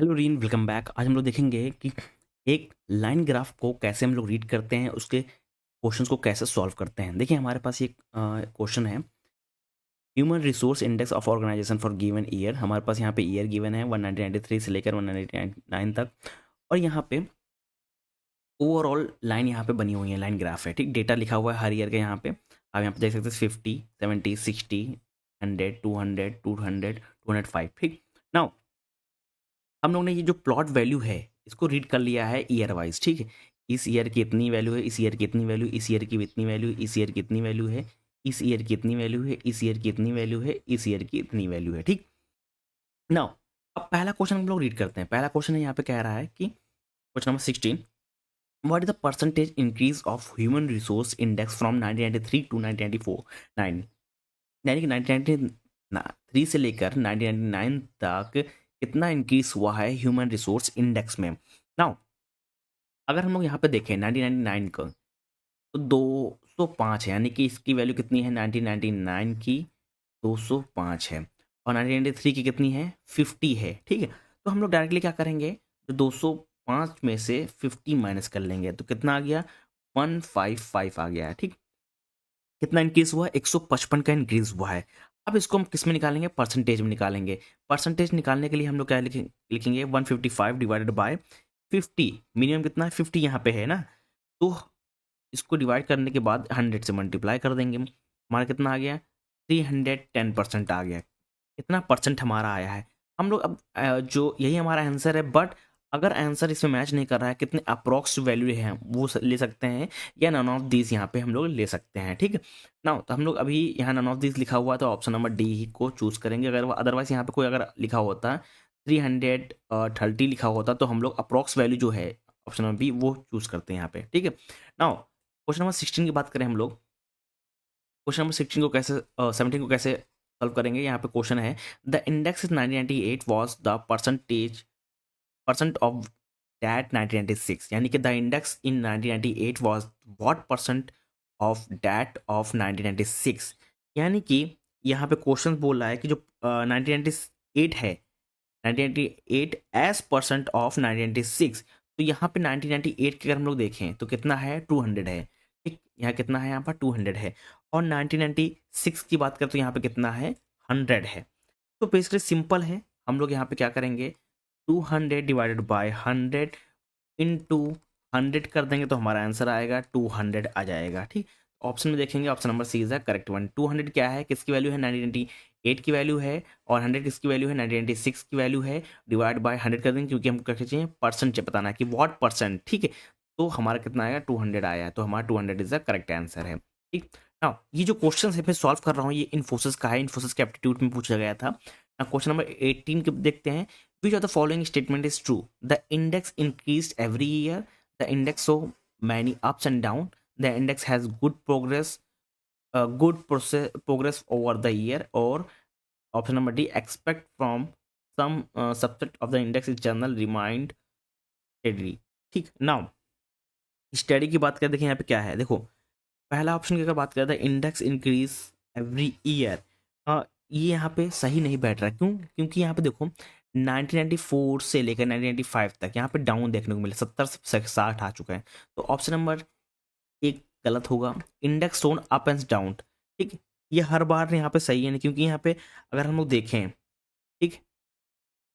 Hello reign, welcome back. आज हम लोग देखेंगे कि एक लाइन ग्राफ को कैसे हम लोग रीड करते हैं, उसके क्वेश्चंस को कैसे सॉल्व करते हैं। देखिए, हमारे पास एक क्वेश्चन है, human resource index of organisation for given year. हमारे पास यहाँ पे ईयर गिवन है 1993 से लेकर 1999 तक, और यहाँ पे ओवरऑल लाइन यहाँ पे बनी हुई है, लाइन ग्राफ है। ठीक, डेटा लिखा हुआ है हर ईयर के यहाँ पे। आप यहाँ पे देख सकते हैं 50, 70, 60, 100, 200, 200, 205। ठीक, नाउ हम लोग ने ये जो प्लॉट वैल्यू है इसको रीड कर लिया है ईयर वाइज। ठीक है, इस ईयर की इतनी वैल्यू है, इस ईयर की इतनी वैल्यू, इस ईयर की इतनी वैल्यू, इस ईयर की इतनी वैल्यू है, इस ईयर की इतनी वैल्यू है, इस ईयर की इतनी वैल्यू है, इस ईयर की इतनी वैल्यू है। ठीक, नाउ अब पहला क्वेश्चन हम लोग रीड करते हैं। पहला क्वेश्चन है, यहाँ पे कह रहा है कि question number 16, what is the percentage increase of human resource index from 1993 to 1994। 9 यानी कि 1993 से लेकर 1999 तक कितना इंक्रीज हुआ है ह्यूमन रिसोर्स इंडेक्स में। नाउ अगर हम लोग यहाँ पे देखें 1999 का, तो 205 है, यानी कि इसकी वैल्यू कितनी है 1999 की, 205 है। और 1993 की कितनी है, 50 है। ठीक है, तो हम लोग डायरेक्टली क्या करेंगे, तो 205 में से 50 माइनस कर लेंगे, तो कितना आ गया, 155 आ गया है। ठीक, कितना इंक्रीज हुआ, 155 का इंक्रीज हुआ है। अब इसको हम किस में निकालेंगे, परसेंटेज में निकालेंगे। परसेंटेज निकालने के लिए हम लोग क्या लिखेंगे 155 डिवाइडेड बाय 50। मिनिमम कितना है, 50 यहाँ पे है ना, तो इसको डिवाइड करने के बाद 100 से मल्टीप्लाई कर देंगे। हमारा कितना आ गया, 310% आ गया। कितना परसेंट हमारा आया है। हम लोग अब जो यही हमारा आंसर है, बट अगर आंसर इसमें मैच नहीं कर रहा है, कितने अप्रोक्स वैल्यू है वो ले सकते हैं, या नन ऑफ दीज यहाँ पे हम लोग ले सकते हैं। ठीक है ना, तो हम लोग अभी यहाँ नन ऑफ दीज लिखा हुआ है, तो ऑप्शन नंबर डी ही को चूज करेंगे। अगर अदरवाइज यहाँ पे कोई अगर लिखा होता 330 लिखा होता, तो हम लोग अप्रोक्स वैल्यू जो है ऑप्शन नंबर बी वो चूज करते हैं यहाँ पे। ठीक है, नाउ क्वेश्चन नंबर 16 की बात करें हम लोग। क्वेश्चन नंबर 16 को कैसे 17 को कैसे सॉल्व करेंगे। यहाँ पे क्वेश्चन है, the index is 1998 was the percent of that 1996, यानी कि the index in 1998 was what percent of that of 1996। यानी कि यहाँ पे क्वेश्चन बोल रहा है कि जो 1998 है, 1998 एज परसेंट ऑफ 1996। तो यहाँ पे 1998 के अगर हम लोग देखें तो कितना है, 200 है। ठीक, यहाँ कितना है, यहाँ पर 200 है। और 1996 की बात करें तो यहाँ पे कितना है, 100 है। तो बेसिकली सिंपल है, हम लोग यहाँ पे क्या करेंगे, 200 डिवाइडेड बाय 100 इंटू 100 कर देंगे, तो हमारा आंसर आएगा 200 आ जाएगा। ठीक, ऑप्शन में देखेंगे, option number C is the correct one. 200 क्या है, किसकी वैल्यू है, 1998 की वैल्यू है, और 100 किसकी वैल्यू है, 1996 की वैल्यू है। डिवाइड बाय 100 कर देंगे, क्योंकि हमको क्या चाहिए, परसेंट बताना है कि व्हाट परसेंट। ठीक है, तो हमारा कितना आएगा, 200 आया है, तो हमारा 200 इज द करेक्ट आंसर है। ठीक, नाउ ये जो क्वेश्चन है मैं सॉल्व कर रहा हूँ, ये इन्फोसिस का है, इन्फोसिस के एप्टीट्यूड में पूछा गया था। क्वेश्चन नंबर 18 के देखते हैं, which of the following statement is true? The index increased every year. The index saw many ups and down. The index has good progress over the year. Or option number D, expect from some subset of the index is general remained steady. ठीक, now study की बात करें, देखिए यहाँ पे क्या है, देखो पहला ऑप्शन की अगर बात करें, इंडेक्स इंक्रीज एवरी ईयर, ये यहाँ पे सही नहीं बैठ रहा। क्यों, क्योंकि यहाँ पे देखो 1994 से लेकर 1995 तक यहाँ पे डाउन देखने को मिले, 70 से 60 आ चुका है। तो ऑप्शन नंबर एक गलत होगा, index tone up and down. ठीक, ये हर बार यहाँ पे सही है नहीं, क्योंकि यहाँ पे अगर हम लोग देखें, ठीक,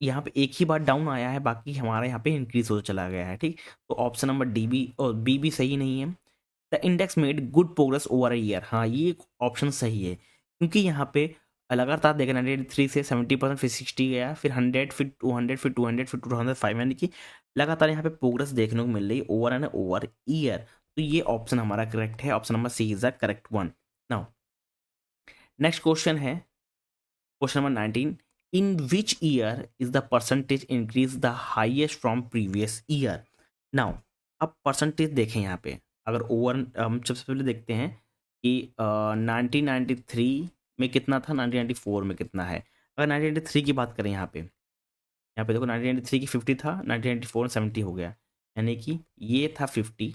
यहाँ पे एक ही बार डाउन आया है, बाकी हमारा यहाँ पे इंक्रीज हो चला गया है। ठीक, तो ऑप्शन नंबर डी बी और बी भी सही नहीं है। The index made good progress over a year, हाँ ये ऑप्शन सही है, क्योंकि यहाँ पे लगातार देखा 93 से 70%, फिर 60 गया, फिर 100, फिर 200, फिर 200, फिर 205, यानी कि लगातार यहाँ पे प्रोग्रेस देखने को मिल रही है ओवर एंड ओवर ईयर। तो ये ऑप्शन हमारा करेक्ट है, option number C is the correct one. Now next question है, question number 19, in which year is the percentage increase the highest from previous year. Now अब percentage देखें यहाँ पे, अगर ओवर हम सबसे पहले देखते हैं कि 1993 में कितना था, 1994 में कितना है। अगर 1993 की बात करें, यहाँ पे देखो 1993 की 50 था, 1994 में 70 हो गया, यानी कि ये था 50,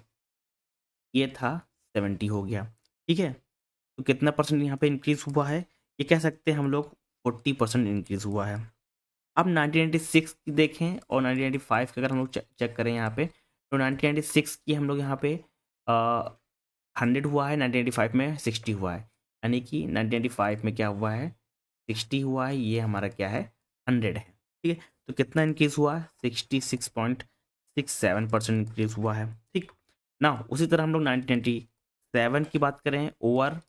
ये था 70 हो गया। ठीक है, तो कितना परसेंट यहाँ पे इंक्रीज हुआ है, ये कह सकते हैं हम लोग 40% इंक्रीज हुआ है। अब 1996 की देखें और 1995 का अगर हम लोग चेक करें यहाँ पे, तो 1996 की हम लोग यहाँ पे 100 हुआ है, 1995 में 60 हुआ है, यानी कि 1995 में क्या हुआ है, 60 हुआ है, ये हमारा क्या है, 100 है। ठीक है, तो कितना इंक्रीज हुआ है, 66.67% इंक्रीज हुआ है। ठीक ना, उसी तरह हम लोग 1997 की बात करें, ओवर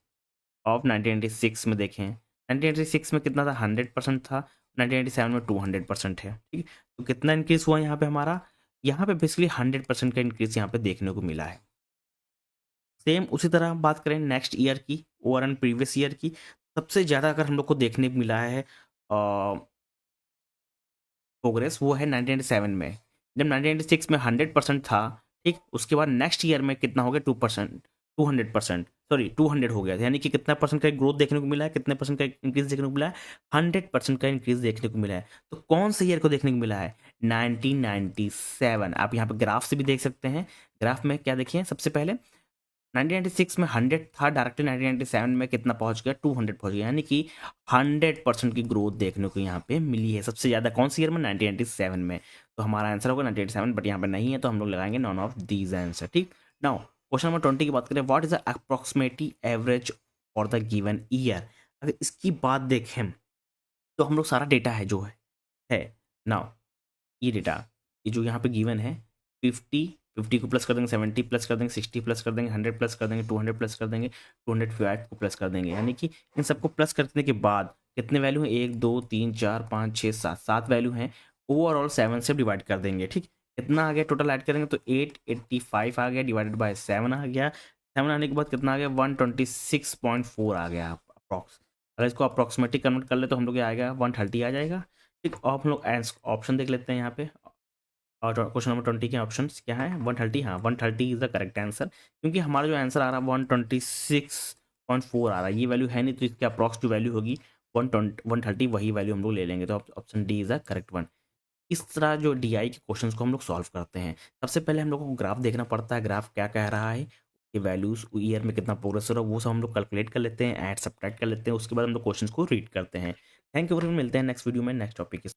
ऑफ 1996 में देखें, 1996 में कितना था, 100% था, 1997 में 200% है। ठीक है, तो कितना इंक्रीज हुआ यहाँ पे हमारा, यहाँ पे बेसिकली 100% का इंक्रीज यहाँ पे देखने को मिला है। सेम उसी तरह बात करें नेक्स्ट ईयर की, ओवर एंड प्रीवियस ईयर की, सबसे ज़्यादा अगर हम लोग को देखने को मिला है प्रोग्रेस, वो है 1997 में, जब 1996 में 100% था। ठीक, उसके बाद नेक्स्ट ईयर में कितना हो गया, 2%, 200%, सॉरी 200 हो गया, यानी कि कितना परसेंट का ग्रोथ देखने को मिला है, कितने परसेंट का इंक्रीज देखने को मिला है, 100% का इंक्रीज देखने को मिला है। तो कौन से ईयर को देखने को मिला है, 1997। आप यहाँ पे ग्राफ से भी देख सकते हैं, ग्राफ में क्या देखिए, सबसे पहले 1996 में 100 था, डायरेक्टली 1997 में कितना पहुंच गया, 200 पहुंच गया, यानी कि 100% की ग्रोथ देखने को यहाँ पे मिली है। सबसे ज़्यादा कौन सी ईयर में, 1997 में। तो हमारा आंसर होगा 1997, बट यहाँ पे नहीं है, तो हम लोग लगाएंगे नॉन ऑफ दीज आंसर। ठीक, नाउ क्वेश्चन नंबर 20 की बात करें, what is the approximately average for the given year. अगर इसकी बात देखें तो हम लोग सारा डेटा है जो है नाउ, ये डेटा, ये जो यहाँ पे गिवन है, 50 को प्लस कर देंगे, 70 प्लस कर देंगे, 60 प्लस कर देंगे, 100 प्लस कर देंगे, 200 प्लस कर देंगे, 205 को प्लस कर देंगे, यानी कि इन सबको प्लस करने के बाद कितने वैल्यू हैं, 1 2 3 4 5 6 7 वैल्यू हैं, ओवरऑल 7 से डिवाइड कर देंगे। ठीक, कितना आ गया टोटल ऐड करेंगे तो 885 आ गया, डिवाइडेड बाय 7 आ गया, 7 आने के बाद कितना आ गया, 126.4 आ गया अप्रॉक्स। अगर इसको अप्रॉक्सीमेटली कन्वर्ट कर ले तो हम लोग ये आएगा 130 आ जाएगा। ठीक, और हम लोग ऑप्शन देख लेते हैं यहाँ पे, और क्वेश्चन नंबर 20 के ऑप्शन क्या है, 130, हाँ 130 इज द करेक्ट आंसर, क्योंकि हमारा जो आंसर आ रहा है 126.4 आ रहा है, ये वैल्यू है नहीं, तो इसकी अप्रॉक्स जो वैल्यू होगी 130, वही वैल्यू हम लोग ले लेंगे, तो option D is the correct one. इस तरह जो डीआई के क्वेश्चंस को हम लोग सॉल्व करते हैं, सबसे पहले हम लोग को ग्राफ देखना पड़ता है, ग्राफ क्या कह रहा है, ये वैल्यूज ईयर में कितना प्रोग्रेस हो रहा है, वो सब हम लोग कैलकुलेट कर लेते हैं, ऐड सब्ट्रैक्ट कर लेते हैं, उसके बाद हम लोग क्वेश्चंस को रीड करते हैं। थैंक यू, मिलते हैं नेक्स्ट वीडियो में नेक्स्ट टॉपिक के